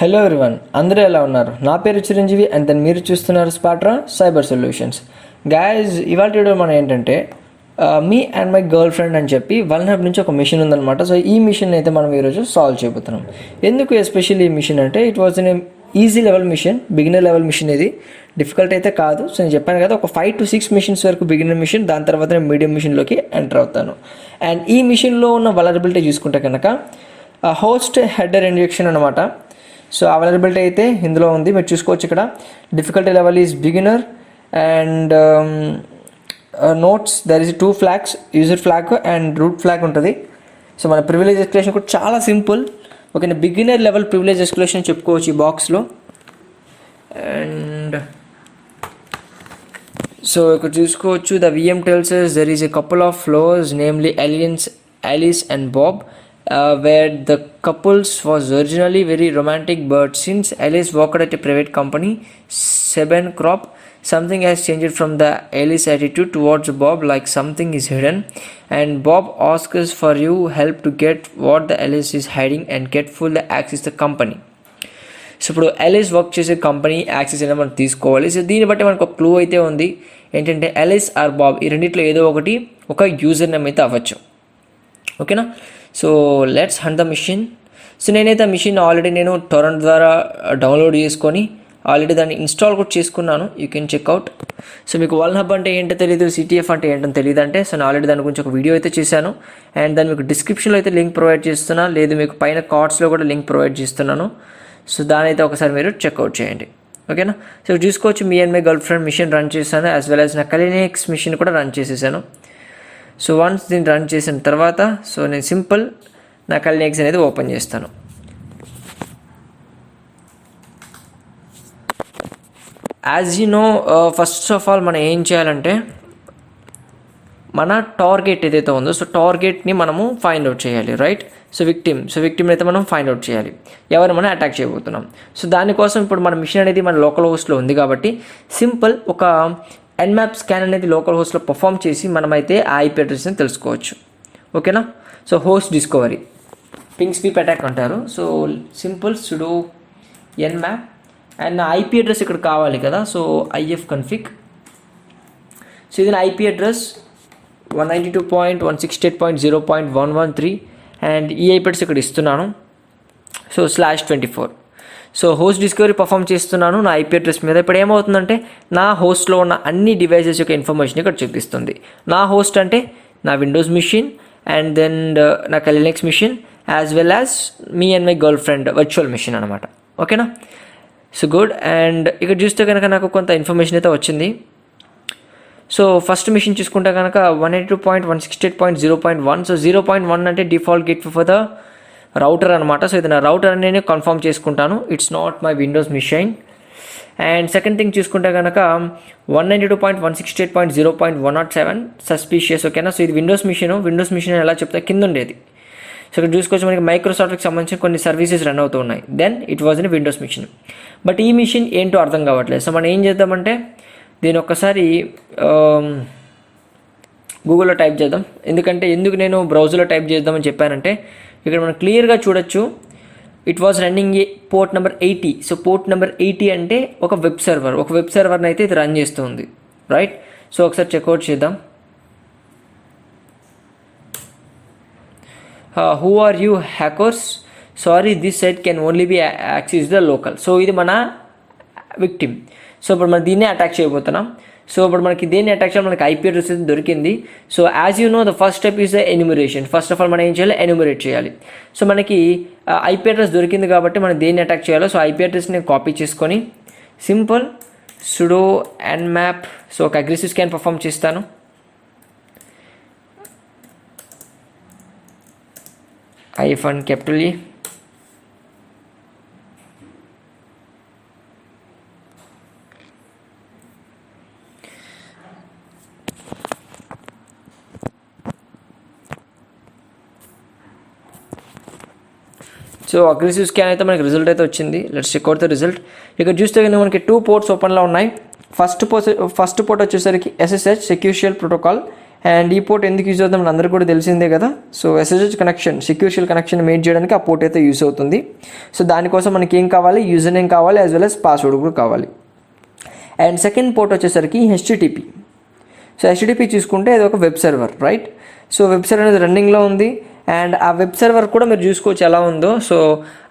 Hello everyone, అందరూ ఎలా ఉన్నారు? నా పేరు చిరంజీవి అండ్ దెన్ మీరు చూస్తున్నారు స్పాట్రా సైబర్ సొల్యూషన్స్. గాయస్, ఇవాళ వీడియో మనం ఏంటంటే మీ అండ్ మై గర్ల్ ఫ్రెండ్ అని చెప్పి వల్నహబ్ నుంచి ఒక మిషన్ ఉందన్నమాట. సో ఈ మిషన్ అయితే మనం ఈరోజు సాల్వ్ చేయబోతున్నాం. ఎందుకు ఎస్పెషల్లీ ఈ మిషన్ అంటే it was an easy level mission, beginner level mission. ఇది డిఫికల్ట్ అయితే కాదు. సో నేను చెప్పాను కదా, ఒక 5 to 6 మిషన్స్ వరకు బిగినర్ మిషన్, దాని తర్వాత నేను మీడియం మిషన్లోకి ఎంటర్ అవుతాను. అండ్ ఈ మిషన్లో ఉన్న వలరబిలిటీ చూసుకుంటే కనుక హోస్ట్ హెడర్ ఇంజెక్షన్ అనమాట. సో అవైలబిలిటీ అయితే ఇందులో ఉంది, మీరు చూసుకోవచ్చు. ఇక్కడ difficulty level is beginner and notes there is 2 flags, user flag and root flag ఉంటుంది. సో మన ప్రివిలేజ్ ఎస్కలేషన్ కూడా చాలా simple. Okay, beginner level privilege escalation చెప్పుకోవచ్చు ఈ బాక్స్లో. అండ్ సో ఇక్కడ చూసుకోవచ్చు, the VM tells us there is a couple of floors, namely Alice and Bob, where the couples was originally very romantic, but since Alice worked at a private company, Seben Crop, something has changed from the Alice attitude towards Bob, like something is hidden, and Bob asks for you help to get what the Alice is hiding and get full access the company. So ఇప్పుడు Ellis work చేసే company access అయినా మనం తీసుకోవాలి. So దీన్ని బట్టి మనకు ఒక clue అయితే ఉంది ఏంటంటే ఎలిస్ ఆర్ బాబ్, ఈ రెండిట్లో ఏదో ఒకటి ఒక యూజర్ నేమ్ అయితే అవ్వచ్చు. ఓకేనా? So let's hunt the mission. So నేనైతే ఆ మిషన్ ఆల్రెడీ నేను టొరెంట్ ద్వారా డౌన్లోడ్ చేసుకొని ఆల్రెడీ దాన్ని ఇన్స్టాల్ కూడా చేసుకున్నాను. You can checkout. సో మీకు వల్నహబ్ అంటే ఏంటో తెలియదు, CTF అంటే ఏంటో తెలియదు అంటే, సో నేను ఆల్రెడీ దాని గురించి ఒక వీడియో అయితే చేశాను. అండ్ దాన్ని మీకు డిస్క్రిప్షన్లో అయితే లింక్ ప్రొవైడ్ చేస్తున్నా, లేదు మీకు పైన కార్డ్స్లో కూడా లింక్ ప్రొవైడ్ చేస్తున్నాను. సో దాని అయితే ఒకసారి మీరు చెక్అవుట్ చేయండి. ఓకేనా? సో చూసుకోవచ్చు, మీ and my girl friend mission run చేశాను, యాజ్ వెల్ యాజ్ నా కలినెక్స్ మిషన్ కూడా రన్ చేసేసాను. సో వన్స్ దీన్ని రన్ చేసిన తర్వాత సో నేను సింపుల్ నా కలినెక్స్ అనేది ఓపెన్ చేస్తాను. As you no, first of all మనం ఏం చేయాలంటే మన టార్గెట్ ఏదైతే ఉందో, సో టార్గెట్ని మనము ఫైండ్ అవుట్ చేయాలి, రైట్? సో విక్టిమ్ అయితే మనం ఫైండ్ అవుట్ చేయాలి, ఎవరు మనం అటాక్ చేయబోతున్నాం. సో దానికోసం ఇప్పుడు మన మిషన్ అనేది మన లోకల్ హోస్ట్లో ఉంది కాబట్టి సింపుల్ ఒక Nmap స్కాన్ అనేది లోకల్ హోస్ట్లో పర్ఫామ్ చేసి మనమైతే ఆ IP అడ్రస్ని తెలుసుకోవచ్చు. ఓకేనా? So host discovery ping sweep attack అంటారు. So simple sudo Nmap and నా IP అడ్రస్ ఇక్కడ కావాలి కదా. So IF config. సో ఇది నా IP అడ్రస్ 192.168.0.113 అండ్ ఈ IP అడ్రస్ ఇక్కడ ఇస్తున్నాను. So /24. So host discovery perform చేస్తున్నాను నా IP అడ్రస్ మీద. ఇప్పుడు ఏమవుతుందంటే నా హోస్ట్లో ఉన్న అన్ని డివైజెస్ యొక్క ఇన్ఫర్మేషన్ ఇక్కడ చూపిస్తుంది. నా హోస్ట్ అంటే నా విండోస్ మిషన్ అండ్ దెన్ నా Kali Linux machine as well as me and my girl friend virtual machine అనమాట. ఓకేనా? So good. అండ్ ఇక్కడ చూస్తే కనుక నాకు కొంత ఇన్ఫర్మేషన్ అయితే వచ్చింది. సో ఫస్ట్ మిషన్ చూసుకుంటే కనుక 192.168.0.1. సో 0.1 అంటే default gate for the router అనమాట. సో ఇది నా రౌటర్ అని నేను కన్ఫర్మ్ చేసుకుంటాను, it's not my Windows mission. And second thing చూసుకుంటే కనుక 192.168.0.107 సస్పీషియస్. ఓకేనా? సో ఇది విండోస్ మిషన్ ఎలా చెప్తే కింద ఉండేది. సో ఇక్కడ చూసుకోవచ్చు, మనకి మైక్రోసాఫ్ట్కి సంబంధించిన కొన్ని సర్వీసెస్ రన్ అవుతూ ఉన్నాయి. Then it was in Windows mission. But ఈ మిషన్ ఏంటో అర్థం కావట్లేదు. సో మనం ఏం చేద్దామంటే దీని ఒక్కసారి గూగుల్లో టైప్ చేద్దాం. ఎందుకు నేను బ్రౌజర్లో టైప్ చేద్దామని చెప్పానంటే ఇక్కడ మనం క్లియర్గా చూడొచ్చు, it was running a port number 80. So port number 80 అంటే ఒక వెబ్ సర్వర్ని అయితే ఇది రన్ చేస్తుంది, రైట్? సో ఒకసారి చెక్అవుట్ చేద్దాం. Who are you hackers, sorry this site can only be access the local. So ఇది మన విక్టిమ్. సో ఇప్పుడు మనం దీన్నే అటాక్ చేయబోతున్నాం. సో ఇప్పుడు మనకి దేన్ని అటాక్ చేయాలి, మనకి IP అడ్రస్ అయితే దొరికింది. So as you no, the first step is the enumeration. First of all మనం ఏం చేయాలి, ఎన్యూమరేట్ చేయాలి. సో మనకి IP అడ్రస్ దొరికింది కాబట్టి మనం దేన్ని అటాక్ చేయాలో, సో IP అడ్రస్ నేను కాపీ చేసుకొని సింపుల్ సుడో Nmap. సో ఒక అగ్రెసివ్ స్కాన్ పర్ఫామ్ చేస్తాను. IFN capital E. So aggressive scan అయితే మనకి రిజల్ట్ అయితే వచ్చింది. Let's check out the result. ఇక్కడ చూస్తే కనుక మనకి 2 పోర్ట్స్ ఓపెన్లో ఉన్నాయి. ఫస్ట్ పోర్ట్ వచ్చేసరికి SSH secure shell protocol and ఈ పోర్ట్ ఎందుకు యూజ్ అవుతుంది అందరికీ కూడా తెలిసిందే కదా. So SSH connection, secure shell connection made చేయడానికి ఆ పోర్ట్ అయితే యూజ్ అవుతుంది. సో దానికోసం మనకి ఏం కావాలి, యూజర్ నేమ్ కావాలి, యాజ్ వెల్ as పాస్వర్డ్ కూడా కావాలి. అండ్ సెకండ్ పోర్ట్ వచ్చేసరికి హెచ్టిటిపి. సో హెచ్టిటిపి చూసుకుంటే అది ఒక web server, right. So web server అనేది రన్నింగ్లో ఉంది. అండ్ ఆ వెబ్ సర్వర్ కూడా మీరు చూసుకోవచ్చు ఎలా ఉందో. సో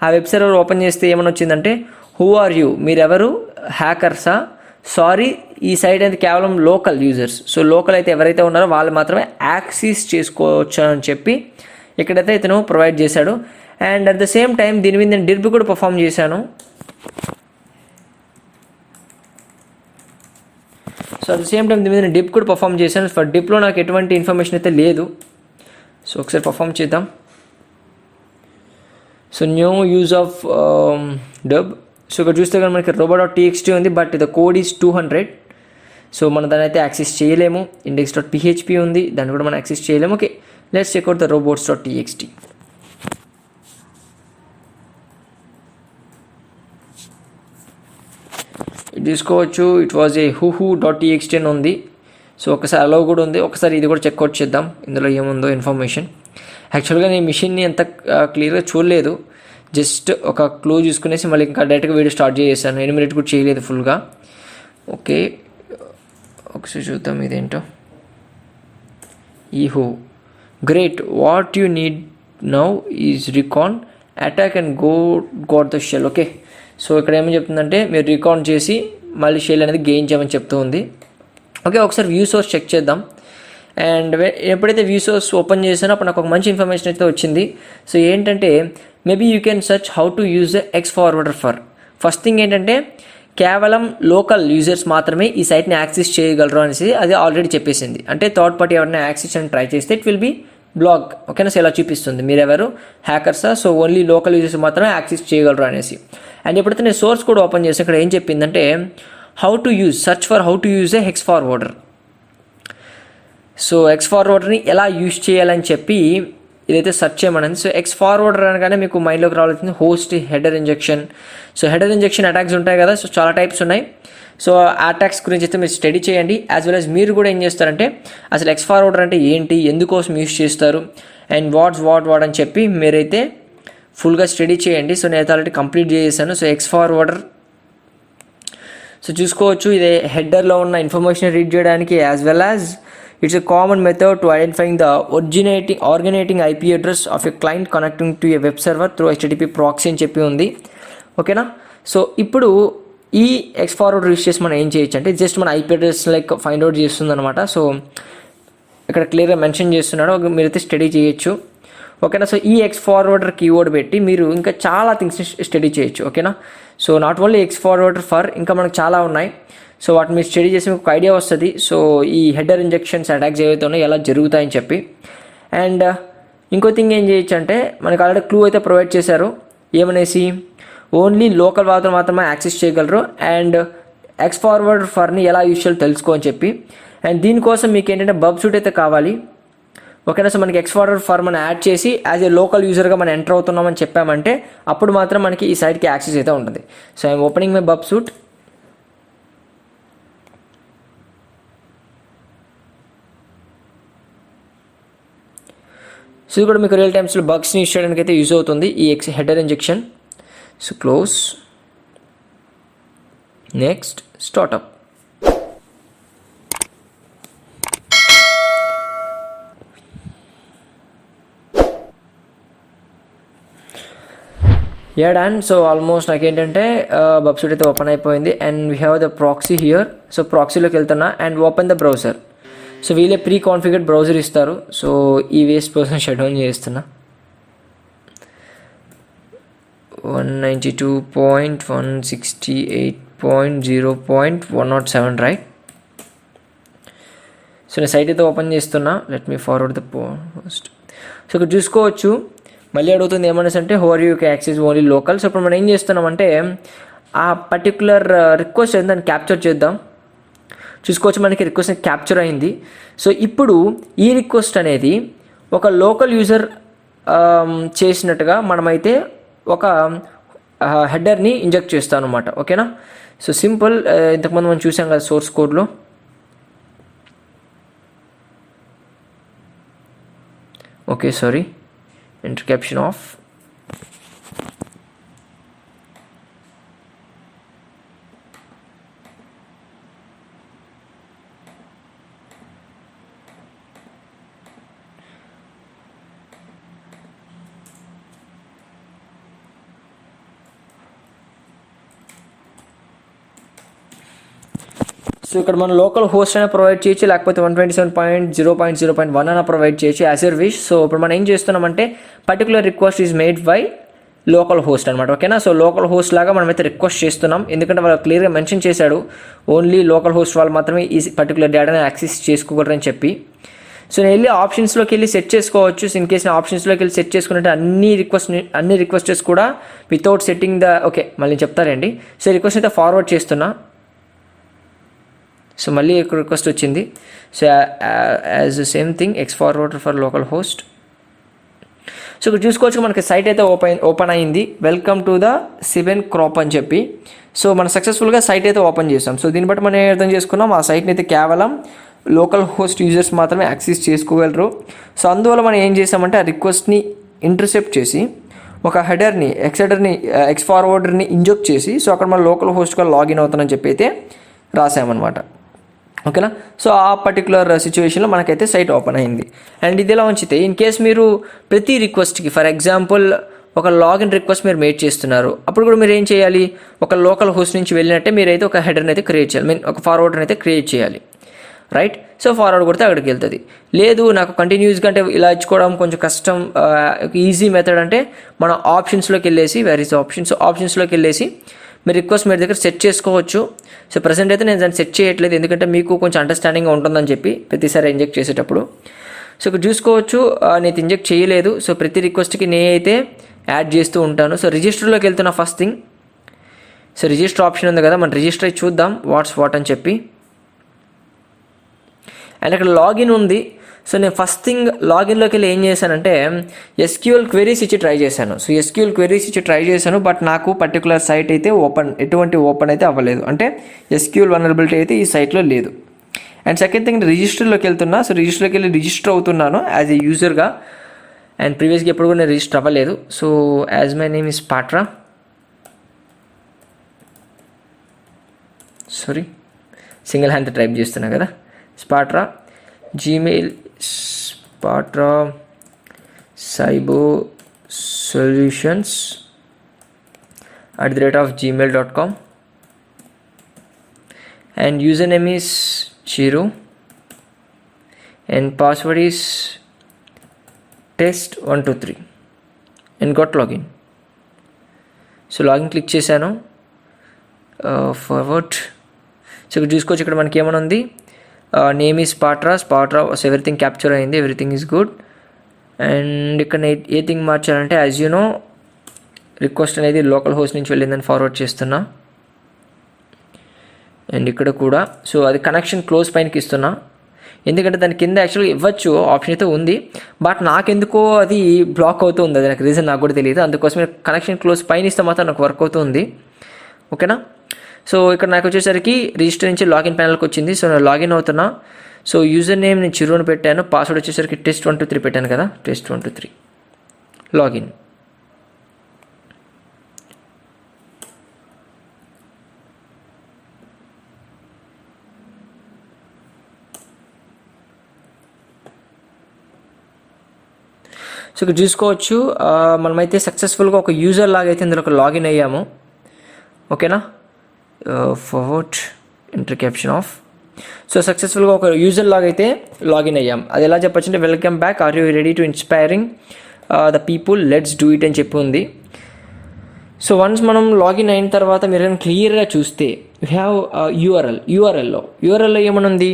ఆ వెబ్ సర్వర్ ఓపెన్ చేస్తే ఏమని వచ్చిందంటే, హూ ఆర్ యూ, మీరెవరు, హ్యాకర్సా, సారీ ఈ సైట్ అనేది కేవలం లోకల్ యూజర్స్, సో లోకల్ అయితే ఎవరైతే ఉన్నారో వాళ్ళు మాత్రమే యాక్సెస్ చేసుకోవచ్చు అని చెప్పి ఇక్కడైతే ఇతను ప్రొవైడ్ చేశాడు. And at the same time దీని మీద నేను డిప్ కూడా పర్ఫామ్ చేశాను. So at the same time దీని మీద నేను డిప్ కూడా పర్ఫామ్ చేశాను. ఫర్ డిప్లో నాకు ఎటువంటి ఇన్ఫర్మేషన్ అయితే లేదు. సో ఒకసారి పర్ఫామ్ చేద్దాం. So new use of dub. So ఇక్కడ చూస్తే కానీ మనకి robo.txt ఉంది, but the code is 200. So మనం దాన్ని అయితే యాక్సెస్ చేయలేము. index.php ఉంది, దాన్ని కూడా మనం యాక్సెస్ చేయలేము. Okay, let's check out the robots.txt. తీసుకోవచ్చు. ఇట్ వాజ్ ఏ huhu.txt అని ఉంది. సో ఒకసారి అలో కూడా ఉంది. ఒకసారి ఇది కూడా చెక్అవుట్ చేద్దాం ఇందులో ఏముందో ఇన్ఫర్మేషన్. యాక్చువల్గా నేను మిషన్ని ఎంత క్లియర్గా చూడలేదు, జస్ట్ ఒక క్లూ చూసుకునేసి మళ్ళీ ఇంకా డైరెక్ట్గా వీడియో స్టార్ట్ చేసేసాను. ఎనిమిది కూడా చేయలేదు ఫుల్గా. ఓకే, ఒకసారి చూద్దాం ఇదేంటో. ఈహో great, what you need now is recon attack and got the shell. Okay, so ఇక్కడ ఏమని చెప్తుందంటే మీరు రికాన్ చేసి మళ్ళీ షెల్ అనేది గెయిన్ చేయమని చెప్తూ ఉంది. ఓకే, ఒకసారి వ్యూ సోర్స్ చెక్ చేద్దాం. అండ్ ఎప్పుడైతే వ్యూ సోర్స్ ఓపెన్ చేసానో అప్పుడు నాకు ఒక మంచి ఇన్ఫర్మేషన్ అయితే వచ్చింది. సో ఏంటంటే, maybe you can search how to use X forwarder for. First thing ఏంటంటే కేవలం లోకల్ యూజర్స్ మాత్రమే ఈ సైట్ని యాక్సెస్ చేయగలరు అనేసి అది ఆల్రెడీ చెప్పేసింది. అంటే థర్డ్ పార్టీ ఎవరైనా యాక్సెస్ అని ట్రై చేస్తే ఇట్ విల్ బీ బ్లాక్. ఓకేనా, సో ఇలా చూపిస్తుంది మీరెవరు హ్యాకర్సా, సో ఓన్లీ లోకల్ యూజర్స్ మాత్రమే యాక్సెస్ చేయగలరు అనేసి. అండ్ ఎప్పుడైతే నేను సోర్స్ కూడా ఓపెన్ చేసి ఇక్కడ ఏం చెప్పిందంటే how to use, search for how to use a hex forwarder. So X ఫార్వర్డర్ని ఎలా యూజ్ చేయాలని చెప్పి ఇదైతే సెర్చ్ చేయమని. సో ఎక్స్ ఫార్వర్డర్ అనగానే మీకు మైండ్లోకి రావాల్సింది host header injection. So header injection attacks ఉంటాయి కదా, సో చాలా టైప్స్ ఉన్నాయి. సో ఆ అటాక్స్ గురించి అయితే మీరు స్టడీ చేయండి. యాజ్ వెల్ యాజ్ మీరు కూడా ఏం చేస్తారంటే అసలు ఎక్స్ ఫార్వర్డర్ అంటే ఏంటి, ఎందుకోసం యూజ్ చేస్తారు, అండ్ వాట్ అని చెప్పి మీరైతే ఫుల్గా స్టడీ చేయండి. సో నేనైతే ఆల్రెడీ కంప్లీట్ చేసేసాను. సో ఎక్స్ ఫార్వర్డర్ సో చూసుకోవచ్చు, ఇదే హెడర్లో ఉన్న ఇన్ఫర్మేషన్ రీడ్ చేయడానికి, as well as it's a common method to identifying the originating IP address of a client connecting to a web server through HTTP proxy అని చెప్పి ఉంది. ఓకేనా, సో ఇప్పుడు ఈ ఎక్స్ ఫార్వర్డ్ యూస్ చేసి మనం ఏం చేయొచ్చు అంటే జస్ట్ మన IP address like find out చేస్తుంది అనమాట. సో ఇక్కడ క్లియర్గా మెన్షన్ చేస్తున్నాడు, మీరైతే స్టడీ చేయొచ్చు. ఓకేనా, సో ఈ ఎక్స్ ఫార్వర్డర్ కీవర్డ్ పెట్టి మీరు ఇంకా చాలా థింగ్స్ని స్టడీ చేయొచ్చు. ఓకేనా, so not only X forwarder for, ఇంకా మనకు చాలా ఉన్నాయి. సో వాటిని మీరు స్టడీ చేసి మీకు ఒక ఐడియా వస్తుంది. సో ఈ హెడర్ ఇంజెక్షన్స్ అటాక్స్ ఏవైతే ఉన్నాయో ఎలా జరుగుతాయని చెప్పి. అండ్ ఇంకో థింగ్ ఏం చేయొచ్చు అంటే మనకు ఆల్రెడీ క్లూ అయితే ప్రొవైడ్ చేశారు, ఏమనేసి ఓన్లీ లోకల్ వాళ్ళు మాత్రమే యాక్సెస్ చేయగలరు అండ్ ఎక్స్ ఫార్వర్డ్ ఫర్ని ఎలా యూజ్ చేయాలో తెలుసుకో అని చెప్పి. అండ్ దీనికోసం మీకు ఏంటంటే బబ్ సూట్ అయితే కావాలి. ఓకేనా, సో మనకి ఎక్స్ ఫార్వర్డ్ ఫర్ మనం యాడ్ చేసి యాజ్ ఏ లోకల్ యూజర్గా మనం ఎంటర్ అవుతున్నామని చెప్పామంటే అప్పుడు మాత్రం మనకి ఈ సైట్కి యాక్సెస్ అయితే ఉంటుంది. సో ఐఎమ్ ఓపెనింగ్ మై బబ్ సూట్. సో ఇది కూడా మీకు రియల్ టైమ్స్లో బగ్స్ని యూజ్ చేయడానికి అయితే యూజ్ అవుతుంది ఈ header injection. So close, next startup. Done. So almost నాకేంటంటే బబ్సూట్ అయితే ఓపెన్ అయిపోయింది and we have the proxy here. So ప్రాక్సీలోకి వెళ్తున్నా and open the browser. So వీళ్ళే ప్రీ కాన్ఫిగర్డ్ బ్రౌజర్ ఇస్తారు. సో ఈ వేస్ట్ పర్సన్ షట్ డౌన్ చేస్తున్నా. 192.168.0.107 రైట్. సో నేను సైట్ అయితే ఓపెన్ చేస్తున్నా. Let me forward the post. So ఇక్కడ చూసుకోవచ్చు మళ్ళీ అడుగుతుంది ఏమనేసి అంటే how are you access only local. So ఇప్పుడు మనం ఏం చేస్తున్నామంటే ఆ పర్టికులర్ రిక్వెస్ట్ అయితే దాన్ని క్యాప్చర్ చేద్దాం. చూసుకోవచ్చు మనకి రిక్వెస్ట్ క్యాప్చర్ అయింది. సో ఇప్పుడు ఈ రిక్వెస్ట్ అనేది ఒక లోకల్ యూజర్ చేసినట్టుగా మనమైతే ఒక హెడర్ని ఇంజెక్ట్ చేస్తాం అనమాట. ఓకేనా, సో సింపుల్. ఇంతకుముందు మనం చూసాం కదా సోర్స్ కోడ్లో. Okay, sorry, enter caption off. So ఇక్కడ మనం లోకల్ హోస్ట్ అయినా ప్రొవైడ్ చేయొచ్చు, లేకపోతే 127.0.0.1 అయినా ప్రొవైడ్ చేయొచ్చు యాజ్ యూర్ విష్. సో ఇప్పుడు మనం ఏం చేస్తున్నామంటే particular request is made by local host అనమాట. ఓకేనా, సో లోకల్ హోస్ట్ లాగా మనమైతే రిక్వెస్ట్ చేస్తున్నాం, ఎందుకంటే వాళ్ళు క్లియర్గా మెన్షన్ చేశాడు ఓన్లీ లోకల్ హోస్ట్ వాళ్ళు మాత్రమే ఈ పర్టికులర్ డేటాని యాక్సెస్ చేసుకోగలరని చెప్పి. సో నేను వెళ్ళి ఆప్షన్స్లోకి వెళ్ళి సెట్ చేసుకోవచ్చు. ఇన్ కేసు నేను ఆప్షన్స్లోకి వెళ్ళి సెట్ చేసుకున్నట్టు అన్ని రిక్వెస్టెస్ కూడా వితౌట్ సెట్టింగ్ ద ఓకే మళ్ళీ చెప్తారండి. సో రిక్వెస్ట్ అయితే ఫార్వర్డ్ చేస్తున్నా. సో మళ్ళీ ఒక రిక్వెస్ట్ వచ్చింది. So as same thing X forwarder for local host. So ఇక్కడ చూసుకోవచ్చు మనకి సైట్ అయితే ఓపెన్ అయింది. వెల్కమ్ టు ద సిబెన్ క్రాప్ అని చెప్పి. సో మనం సక్సెస్ఫుల్గా సైట్ అయితే ఓపెన్ చేస్తాం. సో దీన్ని బట్టి మనం ఏం అర్థం చేసుకున్నాం, ఆ సైట్ని అయితే కేవలం లోకల్ హోస్ట్ యూజర్స్ మాత్రమే యాక్సెస్ చేసుకోగలరు. సో అందువల్ల మనం ఏం చేసామంటే ఆ రిక్వెస్ట్ని ఇంటర్సెప్ట్ చేసి ఒక హెడర్ని ఎక్స్ ఫార్వర్డర్ని ఇంజెక్ట్ చేసి సో అక్కడ మన లోకల్ హోస్ట్గా లాగిన్ అవుతానని చెప్పి అయితే రాసామన్నమాట. ఓకేనా, సో ఆ పర్టికులర్ సిచ్యువేషన్లో మనకైతే సైట్ ఓపెన్ అయింది. అండ్ ఇది ఎలా ఉంచితే ఇన్ కేస్ మీరు ప్రతి రిక్వెస్ట్కి ఫర్ ఎగ్జాంపుల్ ఒక లాగిన్ రిక్వెస్ట్ మీరు మేడ్ చేస్తున్నారు, అప్పుడు కూడా మీరు ఏం చేయాలి, ఒక లోకల్ హోస్ట్ నుంచి వెళ్ళినట్టే మీరైతే ఒక హెడర్ని అయితే క్రియేట్ చేయాలి, ఒక ఫార్వర్డర్ని అయితే క్రియేట్ చేయాలి, రైట్. సో ఫార్వర్డ్ కొడితే అక్కడికి వెళ్తుంది. లేదు నాకు కంటిన్యూస్గా అంటే ఇలా ఇచ్చుకోవడం కొంచెం కష్టం, ఈజీ మెథడ్ అంటే మనం ఆప్షన్స్లోకి వెళ్ళేసి ఆప్షన్స్లోకి వెళ్ళేసి మీరు రిక్వెస్ట్ మీ దగ్గర సెట్ చేసుకోవచ్చు. సో ప్రజెంట్ అయితే నేను దాన్ని సెట్ చేయట్లేదు, ఎందుకంటే మీకు కొంచెం అండర్స్టాండింగ్గా ఉంటుందని చెప్పి ప్రతిసారి ఇంజెక్ట్ చేసేటప్పుడు. సో ఇక్కడ చూసుకోవచ్చు నేను ఇంజెక్ట్ చేయలేదు. సో ప్రతి రిక్వెస్ట్కి నేనైతే యాడ్ చేస్తూ ఉంటాను. సో రిజిస్టర్లోకి వెళ్తున్నా first thing. So register option ఉంది కదా, మనం రిజిస్టర్ అయి చూద్దాం వాట్ అని చెప్పి. అండ్ అక్కడ లాగిన్ ఉంది. సో నేను ఫస్ట్ థింగ్ లాగిన్లోకి వెళ్ళి ఏం చేశానంటే ఎస్క్యూఎల్ క్వెరీస్ ఇచ్చి ట్రై చేశాను. సో ఎస్క్యూఎల్ క్వెరీస్ ఇచ్చి ట్రై చేశాను, బట్ నాకు పర్టికులర్ సైట్ అయితే ఎటువంటి ఓపెన్ అయితే అవ్వలేదు, అంటే ఎస్క్యూఎల్ వనరబిలిటీ అయితే ఈ సైట్లో లేదు. అండ్ సెకండ్ థింగ్ రిజిస్టర్లోకి వెళ్తున్నా. సో రిజిస్టర్లోకి వెళ్ళి రిజిస్టర్ అవుతున్నాను యాజ్ ఏ యూజర్గా. అండ్ ప్రీవియస్గా ఎప్పుడు కూడా నేను రిజిస్టర్ అవ్వలేదు. So as my name is Patra, single hand type చేస్తున్నా కదా, S Patra Gmail S Patra cyber solutions @gmail.com and username is Chiru and password is test123 and got login. So login click చేశాను, forward. So ఇక్కడ చూసుకోవచ్చు, ఇక్కడ మనకి ఏమైనా ఉంది, నేమ్ ఈజ్ పాట్రా ఎవ్రీథింగ్ క్యాప్చర్ అయింది, ఎవ్రీథింగ్ ఈజ్ గుడ్. అండ్ ఇక్కడ ఏ థింగ్ మార్చాలంటే యాజ్ యూ నో రిక్వెస్ట్ అనేది లోకల్ హోస్ట్ నుంచి వెళ్ళిందని ఫార్వర్డ్ చేస్తున్నా. అండ్ ఇక్కడ కూడా సో అది కనెక్షన్ క్లోజ్ పైనకి ఇస్తున్నా, ఎందుకంటే దాని కింద యాక్చువల్గా ఇవ్వచ్చు ఆప్షన్ అయితే ఉంది, బట్ నాకెందుకో అది బ్లాక్ అవుతుంది, అది నాకు రీజన్ నాకు కూడా తెలియదు. అందుకోసమే కనెక్షన్ క్లోజ్ పైన ఇస్తే మాత్రం నాకు వర్క్ అవుతుంది. ఓకేనా, సో ఇక్కడ నాకు వచ్చేసరికి రిజిస్టర్ నుంచి లాగిన్ ప్యానల్కి వచ్చింది. సో నేను లాగిన్ అవుతున్నా. సో యూజర్ నేమ్ నేను చిరుని పెట్టాను, పాస్వర్డ్ వచ్చేసరికి test123 పెట్టాను కదా, test123 లాగిన్. సో ఇక్కడ చూసుకోవచ్చు మనమైతే సక్సెస్ఫుల్గా ఒక యూజర్ లాగా అయితే ఇందులో లాగిన్ అయ్యాము. ఓకేనా, forward enter caption of. So సక్సెస్ఫుల్గా ఒక యూజర్ లాగా అయితే లాగిన్ అయ్యాం. అది ఎలా చెప్పచ్చు అంటే welcome back, are you ready to inspiring the people, let's do it అని చెప్పి ఉంది. సో వన్స్ మనం లాగిన్ అయిన తర్వాత మీరు క్లియర్గా చూస్తే యూ హ్యావ్ యూఆర్ఎల్లో ఏమనుంది,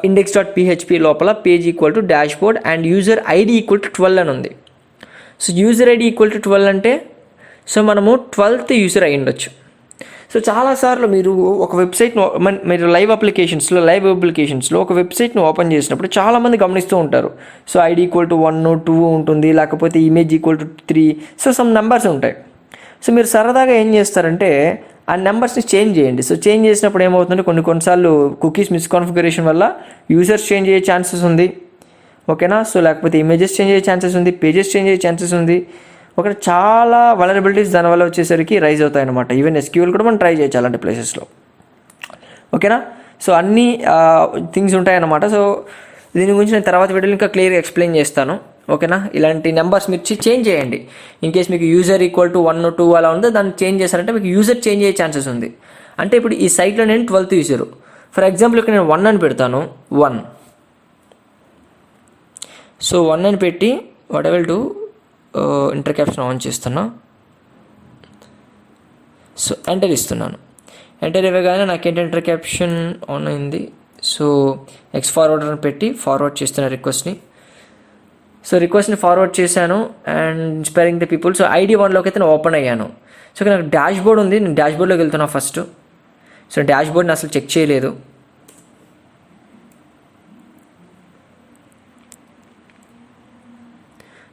index.php లోపల page equal to dash board and user ID equal to 12 అని ఉంది. So user ID equal to 12 అంటే సో మనము 12th యూజర్ అయి ఉండొచ్చు. సో చాలాసార్లు మీరు ఒక వెబ్సైట్ను మీరు లైవ్ అప్లికేషన్స్లో ఒక వెబ్సైట్ను ఓపెన్ చేసినప్పుడు చాలామంది గమనిస్తూ ఉంటారు. సో ఐడి ఈక్వల్ టు 1, 2 ఉంటుంది, లేకపోతే image equal to 3, so some numbers ఉంటాయి. సో మీరు సరదాగా ఏం చేస్తారంటే ఆ నెంబర్స్ని చేంజ్ చేయండి. సో చేంజ్ చేసినప్పుడు ఏమవుతుందంటే కొన్నిసార్లు కుకీస్ మిస్కాన్ఫిగరేషన్ వల్ల యూజర్స్ చేంజ్ అయ్యే ఛాన్సెస్ ఉంది. ఓకేనా. సో లేకపోతే ఇమేజెస్ చేంజ్ అయ్యే ఛాన్సెస్ ఉంది, పేజెస్ చేంజ్ అయ్యే ఛాన్సెస్ ఉంది. ఒక చాలా వలనరబిలిటీస్ దానివల్ల వచ్చేసరికి రైజ్ అవుతాయి అనమాట. ఈవెన్ ఎస్క్యూఎల్ కూడా మనం ట్రై చేయొచ్చు అలాంటి ప్లేసెస్లో. ఓకేనా. సో అన్ని థింగ్స్ ఉంటాయన్నమాట. సో దీని గురించి నేను తర్వాత వీడియోలో ఇంకా క్లియర్గా ఎక్స్ప్లెయిన్ చేస్తాను. ఓకేనా. ఇలాంటి నెంబర్స్ మీరు చేంజ్ చేయండి. ఇన్ కేస్ మీకు యూజర్ ఈక్వల్ టు 1 or 2 అలా ఉందో దాన్ని చేంజ్ చేశారంటే మీకు యూజర్ చేంజ్ అయ్యే ఛాన్సెస్ ఉంది. అంటే ఇప్పుడు ఈ సైట్లో నేను 12th యూజరు, ఫర్ ఎగ్జాంపుల్ ఇక్కడ నేను 1 అని పెడతాను. 1. సో 1 అని పెట్టి what I will do, inter caption on చేస్తున్నా. సో ఎంటర్ ఇస్తున్నాను. ఎంటర్ ఇవ్వగానే నాకేంటి ఇంటర్ క్యాప్షన్ ఆన్ అయింది. సో ఎక్స్ ఫార్వర్డ్ అని పెట్టి ఫార్వర్డ్ చేస్తున్నా రిక్వెస్ట్ని. సో రిక్వెస్ట్ని ఫార్వర్డ్ చేశాను and inspiring the people. So ID 1లోకి అయితే నేను ఓపెన్ అయ్యాను. సో ఇక్కడ నాకు డాష్ బోర్డ్ ఉంది, నేను డాష్ బోర్డ్లోకి వెళ్తున్నా ఫస్ట్. సో డాష్ బోర్డ్ని అసలు చెక్ చేయలేదు.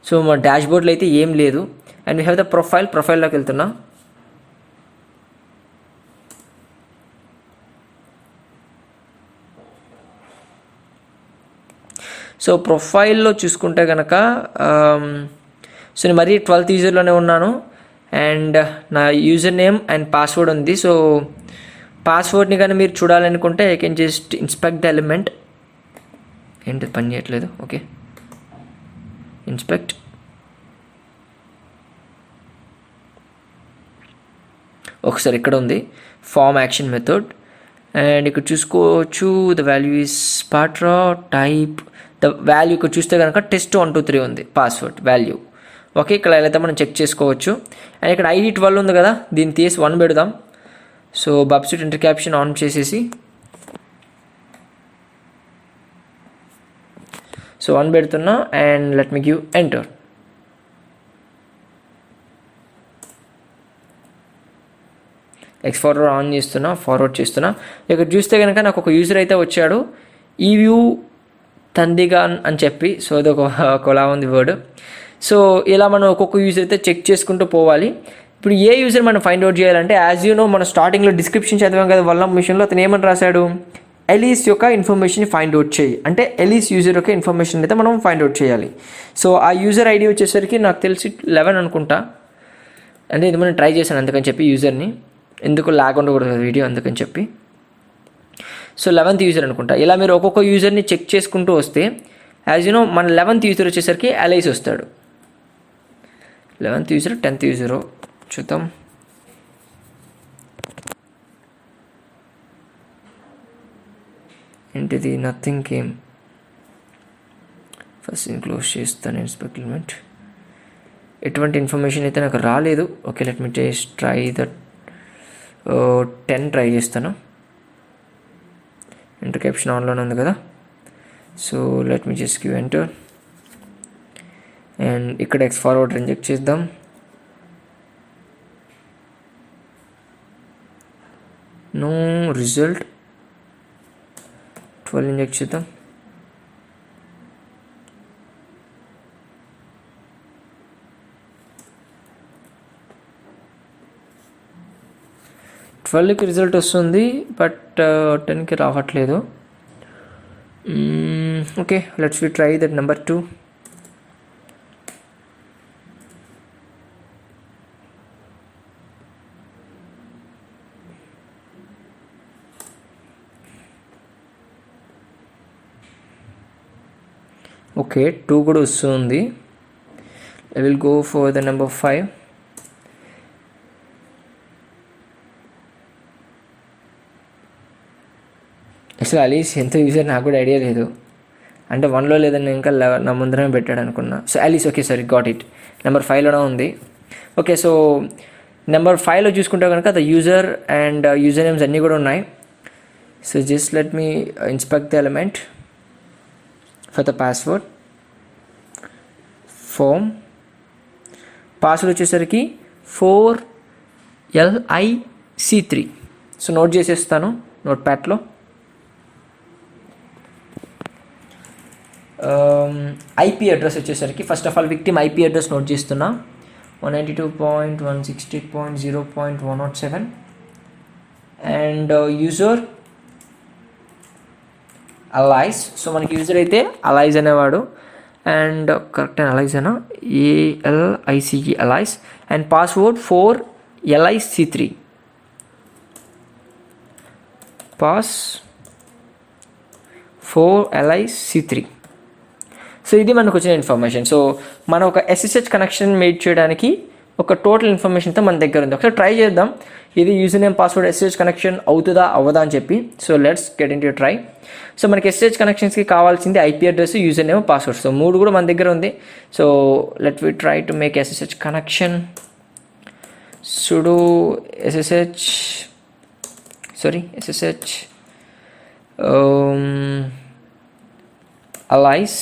సో మా డాష్ బోర్డ్లో అయితే ఏం లేదు. అండ్ వీ హ్యావ్ ద ప్రొఫైల్లోకి వెళ్తున్నా. సో ప్రొఫైల్లో చూసుకుంటే కనుక సో నేను మరీ 12th యూజర్లోనే ఉన్నాను అండ్ నా యూజర్ నేమ్ అండ్ పాస్వర్డ్ ఉంది. సో పాస్వర్డ్ని కానీ మీరు చూడాలనుకుంటే I can just inspect the element. ఏంటి పని చేయట్లేదు. Okay, inspect. ఒకసారి ఇక్కడ ఉంది ఫార్మ్ యాక్షన్ మెథడ్ అండ్ ఇక్కడ చూసుకోవచ్చు ద వాల్యూ ఈస్ పాట్రా టైప్. ద వాల్యూ ఇక్కడ చూస్తే కనుక టెస్ట్ 1 2 3 ఉంది పాస్వర్డ్ వాల్యూ. ఓకే, ఇక్కడ ఎలా అయితే మనం చెక్ చేసుకోవచ్చు. అండ్ ఇక్కడ ID 12 ఉంది కదా, దీన్ని తీసి 1 పెడదాం. సో బబ్సూట్ ఇంటర్ క్యాప్షన్ ఆన్ చేసేసి సో 1 పెడుతున్నా and let me give enter. X forward on చేస్తున్నా, ఫార్వర్డ్ చేస్తున్నా. ఇక్కడ చూస్తే కనుక నాకు ఒక యూజర్ అయితే వచ్చాడు, ఈ వ్యూ తందిగాన్ అని చెప్పి. సో అది ఒకలా ఉంది వర్డ్. సో ఇలా మనం ఒక్కొక్క యూజర్ అయితే చెక్ చేసుకుంటూ పోవాలి. ఇప్పుడు ఏ యూజర్ మనం ఫైండ్ అవుట్ చేయాలంటే యాజ్ యూ నో మనం స్టార్టింగ్లో డిస్క్రిప్షన్ చదివాం కదా వల్ల మిషన్లో, అతను ఏమని రాశాడు, ఎలీస్ యొక్క ఇన్ఫర్మేషన్ ఫైండ్ అవుట్ చేయి అంటే ఎలీస్ యూజర్ యొక్క ఇన్ఫర్మేషన్ అయితే మనం ఫైండ్ అవుట్ చేయాలి. సో ఆ యూజర్ ID వచ్చేసరికి నాకు తెలిసి 11 అనుకుంటా. అంటే ఇది మనం ట్రై చేశాను అందుకని చెప్పి యూజర్ని, ఎందుకు లాగ్ ఉండకూడదు వీడియో అందుకని చెప్పి. సో 11th యూజర్ అనుకుంటా. ఇలా మీరు ఒక్కొక్క యూజర్ని చెక్ చేసుకుంటూ వస్తే యాజ్ యూ నో మన 11th యూజర్ వచ్చేసరికి అలైస్ వస్తాడు. 11th యూజర్ 10th యూజరు చూద్దాం. ఏంటిది, నథింగ్ కేమ్. ఫస్ట్ నేను క్లోజ్ చేస్తాను ఇన్స్పెక్ట్ ఎలిమెంట్. ఎటువంటి ఇన్ఫర్మేషన్ అయితే నాకు రాలేదు. Okay, let me just try that. 10 try చేస్తాను. ఇంటర్ క్యాప్షన్ ఆన్లోనే ఉంది కదా. So let me just give enter and ఇక్కడ ఎక్స్ ఫార్వర్డ్ ఇంజెక్ట్ చేద్దాం. No result. 12 ఇంజెక్ట్ చేద్దాం. ట్వెల్వ్కి రిజల్ట్ వస్తుంది బట్ 10కి రావట్లేదు. Okay, let's we try that number 2. Okay, 2 కూడా వస్తుంది. I will go for the number 5. అసలు అలీస్ ఎంత యూజర్ నాకు కూడా ఐడియా లేదు. అంటే 1లో లేదని ఇంకా నా ముందరమే పెట్టాడు అనుకున్నా. So Alice, okay sorry, got it. Number 5లోనే ఉంది. ఓకే, సో నెంబర్ 5లో చూసుకుంటే కనుక the user and user names అన్నీ కూడా ఉన్నాయి. So just let me inspect the element for the password. Form password వచ్చేసరికి 4LIC3. సో నోట్ చేసేస్తాను నోట్ ప్యాడ్లో. IP అడ్రస్ వచ్చేసరికి first of all victim IP address note చేస్తున్నా. 192.168.0.107 అండ్ యూజర్ అలైజ్. సో మనకి యూజర్ అయితే అలైజ్ అనేవాడు. and correct and allies ana ALICE allies, and password 4LIC3 pass 4LIC3. So ఇది మనకు వచ్చిన ఇన్ఫర్మేషన్. సో మనం ఒక SSH కనెక్షన్ మేడ్ చేయడానికి ఒక టోటల్ ఇన్ఫర్మేషన్తో మన దగ్గర ఉంది. ఒకసారి ట్రై చేద్దాం ఇది user name password SSH connection అవుతుందా అవ్వదా అని చెప్పి. So let's get in to try. So మనకి SSH కనెక్షన్స్కి కావాల్సింది IP address, user name, password. So 3 కూడా మన దగ్గర ఉంది. So let we try to make SSH connection. sudo SSH allies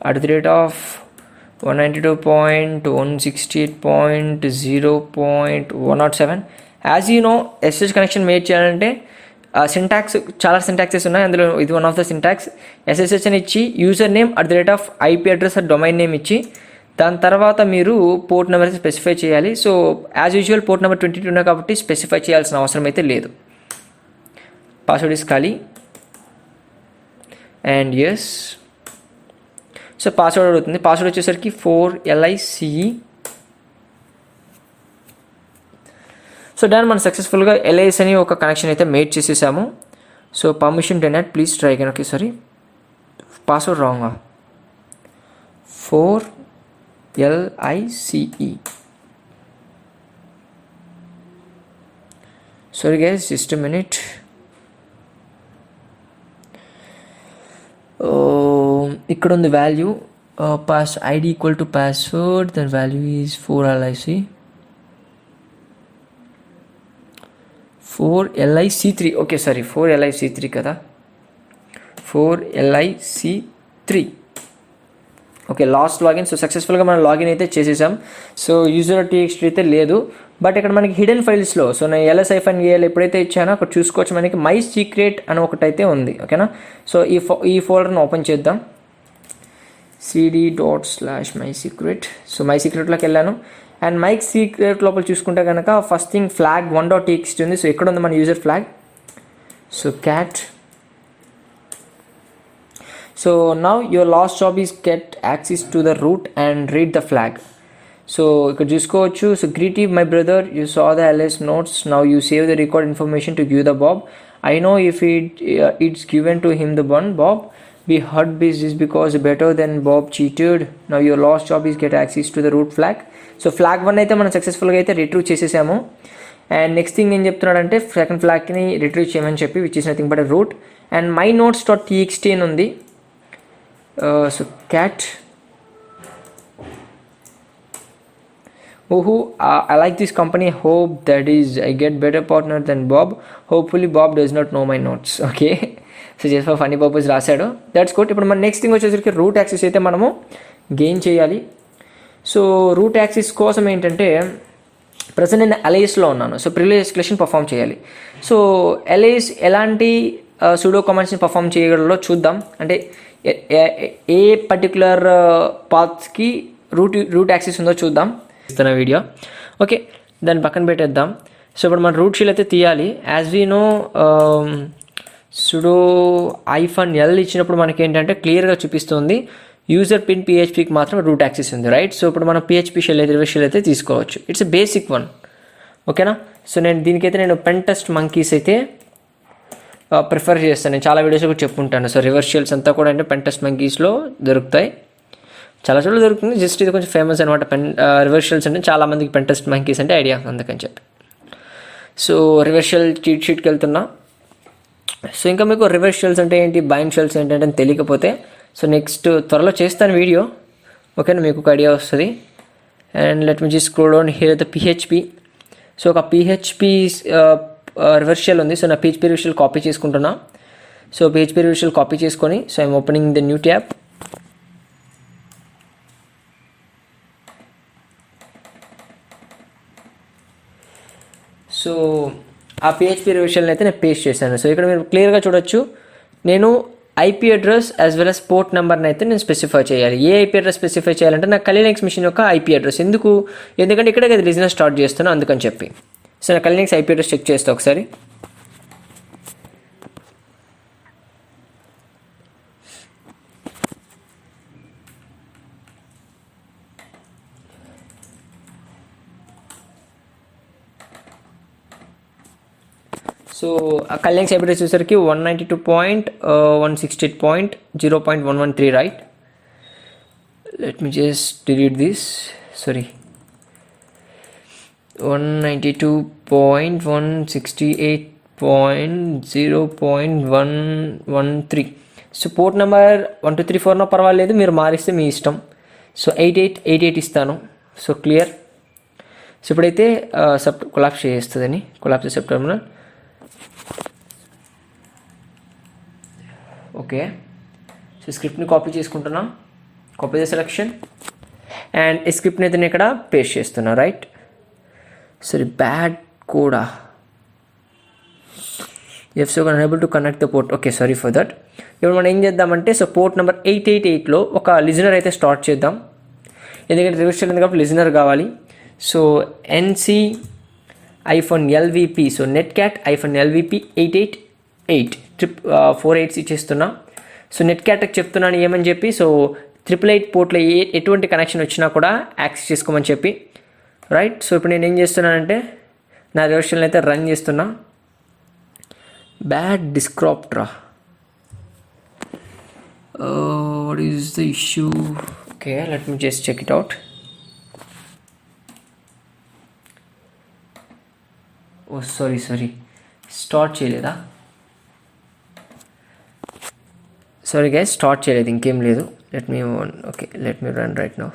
@192.168.0.107. As you know SSH connection made చేయాలంటే syntax చాలా syntaxes ఉన్నాయి. అందులో ఇది one of the syntax. SSH అని ఇచ్చి user name @IP address domain name ఇచ్చి దాని తర్వాత మీరు పోర్ట్ నెంబర్ స్పెసిఫై చేయాలి. So as usual port number 22 ఉన్నాయి కాబట్టి స్పెసిఫై చేయాల్సిన అవసరం అయితే లేదు. పాస్వర్డ్ ఇస్ ఖాళీ అండ్ ఎస్. సో పాస్వర్డ్ అవుతుంది. పాస్వర్డ్ వచ్చేసరికి 4LICE. సో దాన్ని మనం సక్సెస్ఫుల్గా LIS అని ఒక కనెక్షన్ అయితే మేడ్ చేసేసాము. So permission denied, please try again. Okay sorry, password రాంగా. 4LICE. sorry guys, just a minute. ఇక్కడ ఉంది value pass ID equal to password, then value is 4LIC 4LIC3. Okay sorry 4LIC3 కదా, 4LIC3. Okay last login. So సక్సెస్ఫుల్గా మనం login అయితే చేసేసాం. So user.txt అయితే లేదు, బట్ ఇక్కడ మనకి హిడెన్ ఫైల్స్లో సో నేను LS-AL ఎప్పుడైతే ఇచ్చానో అక్కడ చూసుకోవచ్చు మనకి మై సీక్రెట్ అని ఒకటి అయితే ఉంది. ఓకేనా, సో ఈ ఫోల్డర్ని ఓపెన్ చేద్దాం. cd./mysecret. సో మై సీక్రెట్లోకి వెళ్ళాను అండ్ మై సీక్రెట్ లోపల చూసుకుంటే కనుక ఫస్ట్ థింగ్ ఫ్లాగ్ 1.txt ఉంది. సో ఎక్కడ ఉంది మన user flag? So cat. So now your last job is get access to the route and read the flag. So ఇక్కడ చూసుకోవచ్చు. So greet you my brother, you saw the LS notes, now you save the record information to give the Bob. I know if it's given to him the one Bob, we heard this because better than Bob cheated. Now your last job is get access to the root flag. So flag 1 అయితే మనం సక్సెస్ఫుల్గా అయితే retrieve చేసేసాము. And next thing ఏం చెప్తున్నాడంటే second ఫ్లాగ్ని retrieve చేయమని చెప్పి, which is nothing but root. And my notes.txt అని ఉంది. So cat. I like this company, hope that is I get better partner than Bob, hopefully Bob does not know my notes. Okay, so just for funny purpose రాశాడు, that's good. ఇప్పుడు మన next thing వచ్చేసరికి root access అయితే మనము gain చేయాలి. So root access కోసం ఏంటంటే present నేను LISలో ఉన్నాను. సో ప్రివిలేజ్ ఎస్కలేషన్ పర్ఫామ్ చేయాలి. సో LIS ఎలాంటి సూడో కమాండ్స్ని పర్ఫామ్ చేయగలదో చూద్దాం. అంటే ఏ పర్టికులర్ పాత్స్కి రూట్ యాక్సెస్ ఉందో చూద్దాం ఇస్తున్న వీడియో. ఓకే, దాన్ని పక్కన పెట్టేద్దాం. సో ఇప్పుడు మన రూట్ షీల్ అయితే తీయాలి. As we know sudo -l ఇచ్చినప్పుడు మనకి ఏంటంటే క్లియర్గా చూపిస్తుంది యూజర్ పిన్ PHPకి మాత్రం రూట్ యాక్సెస్ ఉంది, రైట్. సో ఇప్పుడు మనం PHP షెల్ అయితే రివర్స్ షెల్ అయితే తీసుకోవచ్చు. It's a basic one. ఓకేనా, సో దీనికైతే నేను పెన్ టెస్ట్ మంకీస్ అయితే ప్రిఫర్ చేస్తాను. నేను చాలా వీడియోస్ కూడా చెప్పుంటాను. సో రివర్స్ షెల్స్ అంతా కూడా అంటే పెన్ టెస్ట్ మంకీస్లో దొరుకుతాయి, చాలా చోట్ల దొరుకుతుంది. జస్ట్ ఇది కొంచెం ఫేమస్ అనమాట. రివర్స్ షెల్స్ అంటే చాలా మందికి పెన్ టెస్ట్ మంకీస్ అంటే ఐడియా, అందుకని చెప్పి. సో రివర్స్ షెల్ చీట్ షీట్కి వెళ్తున్నా. సో ఇంకా మీకు రివర్స్ షెల్స్ అంటే ఏంటి, బైండ్ షెల్స్ ఏంటంటే తెలియకపోతే సో నెక్స్ట్ త్వరలో చేస్తాను వీడియో. ఓకేనా, మీకు ఒక ఐడియా వస్తుంది. And let me just scroll down here the PHP. So ఒక PHP రివర్స్ షెల్ ఉంది. సో నా PHP రివర్స్ షెల్ కాపీ చేసుకుంటున్నా. So PHP reverse shell copy చేసుకొని so I'm opening the new tab. So ఆ PHP reverse షెల్ని అయితే నేను paste చేశాను. సో ఇక్కడ మీరు క్లియర్గా చూడొచ్చు, నేను IP address as well as port నెంబర్ని అయితే నేను స్పెసిఫై చేయాలి. ఏ IP అడ్రస్ స్పెసిఫై చేయాలంటే నా కలినెక్స్ మిషన్ యొక్క IP అడ్రస్. ఎందుకంటే ఇక్కడే కదా బిజినెస్ స్టార్ట్ చేస్తాను, అందుకని చెప్పి. సో నా కలినెక్స్ IP అడ్రస్ చెక్ చేస్తా ఒకసారి. సో కళ్యాణ్ సైబర్ వచ్చేసరికి 192.168.0.113 right. Let me just delete this, sorry, 192.168.0.113. So port number 1234 పర్వాలేదు, మీరు మారిస్తే మీ ఇష్టం. సో 8888 ఇస్తాను. So clear. సో ఇప్పుడైతే కొలాప్స్ చేస్తుందని, కొలాప్స్ సెప్ట్ టెర్మినల్. ఓకే, సో స్క్రిప్ట్ని కాపీ చేసుకుంటున్నా, కాపీ ద సెలెక్షన్, అండ్ ఈ స్క్రిప్ట్ని అయితే నేను ఇక్కడ పేస్ట్ చేస్తున్నా రైట్. సరే, బ్యాడ్ కూడా so unable to connect the port. Okay, sorry for that. ఇప్పుడు మనం ఏం చేద్దామంటే, సో పోర్ట్ నెంబర్ 888లో ఒక లిజనర్ అయితే స్టార్ట్ చేద్దాం, ఎందుకంటే రిజిస్టర్ ఉంది కాబట్టి లిజనర్ కావాలి. సో NC-LVP, సో netcat-LVP 888 ఇచ్చేస్తున్నా. సో నెట్క్యాట్కి చెప్తున్నాను ఏమని చెప్పి, సో 888 పోర్ట్లో ఎటువంటి కనెక్షన్ వచ్చినా కూడా యాక్సెస్ చేసుకోమని చెప్పి రైట్. సో ఇప్పుడు నేను ఏం చేస్తున్నానంటే నా రివర్షన్ అయితే రన్ చేస్తున్నా. బ్యాడ్ డిస్క్రాప్ట్రా, what is the issue? Okay, let me just check it out. Oh sorry, start చేయలేదా? సారీ గైస్, స్టార్ట్ చేయలేదు, ఇంకేం లేదు. Let me run right now.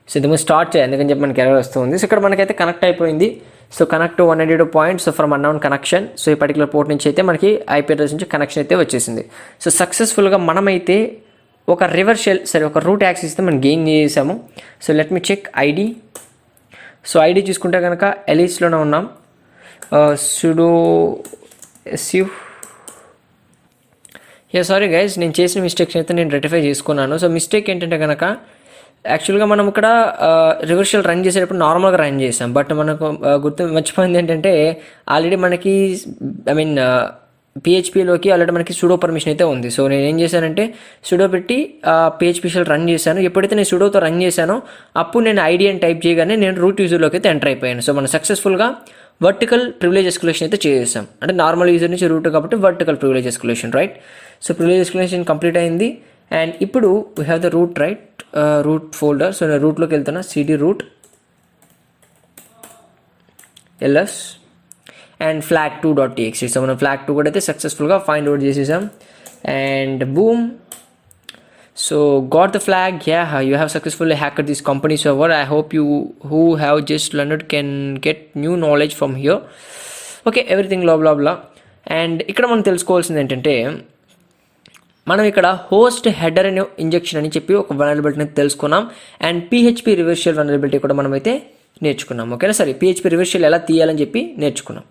So ఇంతకుముందు స్టార్ట్ చేయాలి, ఎందుకని చెప్పి మనకి ఎర్రర్ వస్తుంది. సో ఇక్కడ మనకైతే కనెక్ట్ అయిపోయింది. So connect 192 points, so from unknown connection. So ఈ పర్టికులర్ పోర్ట్ నుంచి అయితే మనకి ఐపీ అడ్రస్ నుంచి కనెక్షన్ అయితే వచ్చేసింది. సో సక్సెస్ఫుల్గా మనమైతే ఒక ఒక రూట్ యాక్సెస్ అయితే మనం గెయిన్ చేసాము. So let me check ID. So ID చూసుకుంటే కనుక ఎలిస్లోనే ఉన్నాం. sudo su. సారీ గైస్, నేను చేసిన మిస్టేక్స్ అయితే నేను రెక్టిఫై చేసుకున్నాను. సో మిస్టేక్ ఏంటంటే కనుక యాక్చువల్గా మనం ఇక్కడ రివర్షల్ రన్ చేసేటప్పుడు నార్మల్గా రన్ చేసాం, బట్ మనకు మర్చిపోయింది ఏంటంటే ఆల్రెడీ మనకి పిహెచ్పిలోకి ఆల్రెడీ మనకి సుడో పర్మిషన్ అయితే ఉంది. సో నేను ఏం చేశానంటే సుడో పెట్టి పిహెచ్పి షెల్ రన్ చేశాను. ఎప్పుడైతే నేను సుడోతో రన్ చేశానో అప్పుడు నేను ఐడి అని టైప్ చేయగానే నేను రూట్ యూజర్లోకి అయితే ఎంటర్ అయిపోయాను. సో మనం సక్సెస్ఫుల్గా వర్టికల్ ప్రివిలేజ్ ఎస్కలేషన్ అయితే చేసాం. అంటే నార్మల్ యూజర్ నుంచి రూట్ కాబట్టి vertical privilege escalation right. So privilege escalation complete అయింది. అండ్ ఇప్పుడు we have the root right, root folder. So నేను రూట్లోకి వెళ్తున్నా, cd root ls and flag2.txt. So మనం flag2 కూడా అయితే సక్సెస్ఫుల్గా ఫైండ్ అవుట్ చేసేసాం. And boom, so got the flag. Yeah, you have successfully hacked this company server. I hope you who have just learned can get new knowledge from here. Okay, everything blah blah blah. And ఇక్కడ మనం తెలుసుకోవాల్సింది ఏంటంటే మనం ఇక్కడ host header అనే injection అని చెప్పి ఒక వనరబిలిటీని తెలుసుకున్నాం. అండ్ పిహెచ్పి రివర్షియల్ వనరబిలిటీ కూడా మనమైతే నేర్చుకున్నాం. ఓకేనా, సరే పిహెచ్పి రివర్షియల్ ఎలా తీయాలని చెప్పి నేర్చుకున్నాం.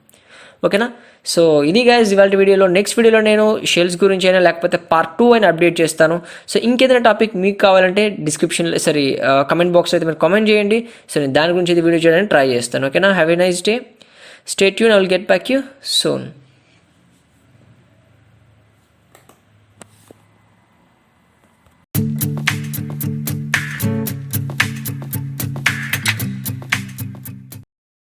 ఓకేనా, సో ఇది గైస్ ఇవాళ వీడియోలో. నెక్స్ట్ వీడియోలో నేను షెల్స్ గురించి అయినా లేకపోతే పార్ట్ 2 అయినా అప్డేట్ చేస్తాను. సో ఇంకేదైనా టాపిక్ మీకు కావాలంటే డిస్క్రిప్షన్లో కమెంట్ బాక్స్లో అయితే మీరు కామెంట్ చేయండి. సో నేను దాని గురించి అయితే వీడియో చేయడానికి ట్రై చేస్తాను. ఓకేనా, have a nice day, stay tune, I will get back you soon.